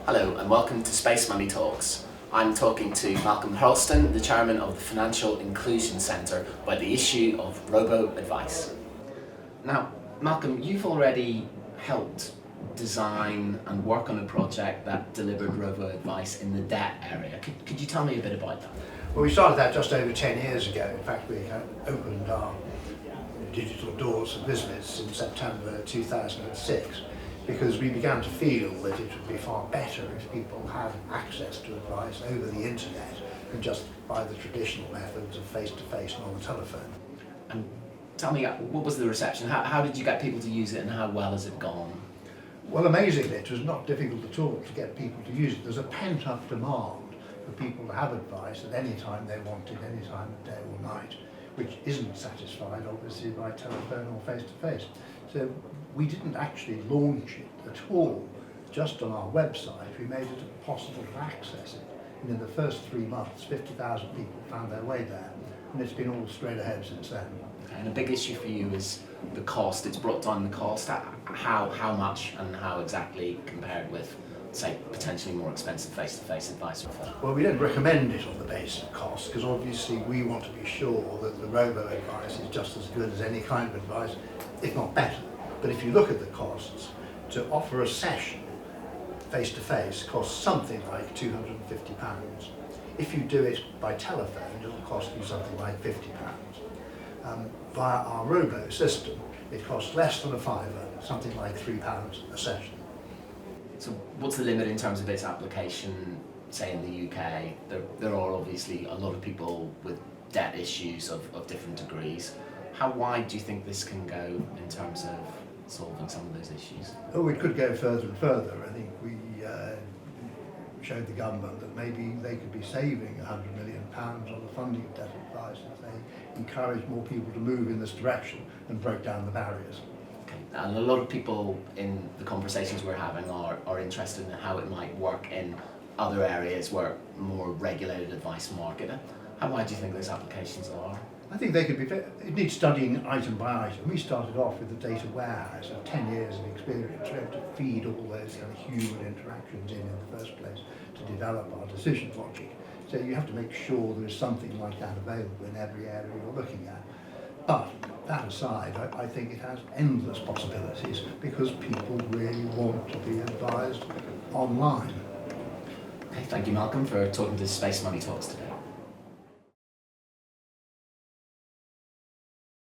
Hello and welcome to Space Money Talks. I'm talking to Malcolm Hurlston, the chairman of the Financial Inclusion Centre, about the issue of Robo-Advice. Now, Malcolm, you've already helped design and work on a project that delivered Robo-Advice in the debt area. Could you tell me a bit about that? Well, we started that just over 10 years ago. In fact, we opened our digital doors for business in September 2006 because we began to feel that it would be far better if people had access to advice over the internet than just by the traditional methods of face-to-face and on the telephone. And tell me, what was the reception? How did you get people to use it and how well has it gone? Well, amazingly, it was not difficult at all to get people to use it. There's a pent-up demand for people to have advice at any time they wanted, any time of day or night, which isn't satisfied, obviously, by telephone or face-to-face. So we didn't actually launch it at all. Just on our website, we made it possible to access it. And in the first 3 months, 50,000 people found their way there. And it's been all straight ahead since then. Okay, and a big issue for you is the cost. It's brought down the cost. How much and how exactly compared with, say, potentially more expensive face-to-face advice? Well, we don't recommend it on the basis of cost because obviously we want to be sure that the robo-advice is just as good as any kind of advice, if not better. But if you look at the costs, to offer a session face-to-face costs something like £250. If you do it by telephone, it'll cost you something like £50. Via our robo system, it costs less than a fiver, something like £3 a session. So what's the limit in terms of its application, say in the UK? There are obviously a lot of people with debt issues of different degrees. How wide do you think this can go in terms of solving some of those issues? Oh, it could go further and further. I think we showed the government that maybe they could be saving £100 million on the funding of debt advice if they encouraged more people to move in this direction and broke down the barriers. Okay. And a lot of people in the conversations we're having are interested in how it might work in other areas where more regulated advice market. How wide do you think those applications are? I think they could be, it needs studying item by item. We started off with a data warehouse of 10 years of experience. We have to feed all those kind of human interactions in the first place to develop our decision logic. So you have to make sure there is something like that available in every area you're looking at. But that aside, I think it has endless possibilities because people really want to be advised online. Okay, thank you, Malcolm, for talking to Space Money Talks today.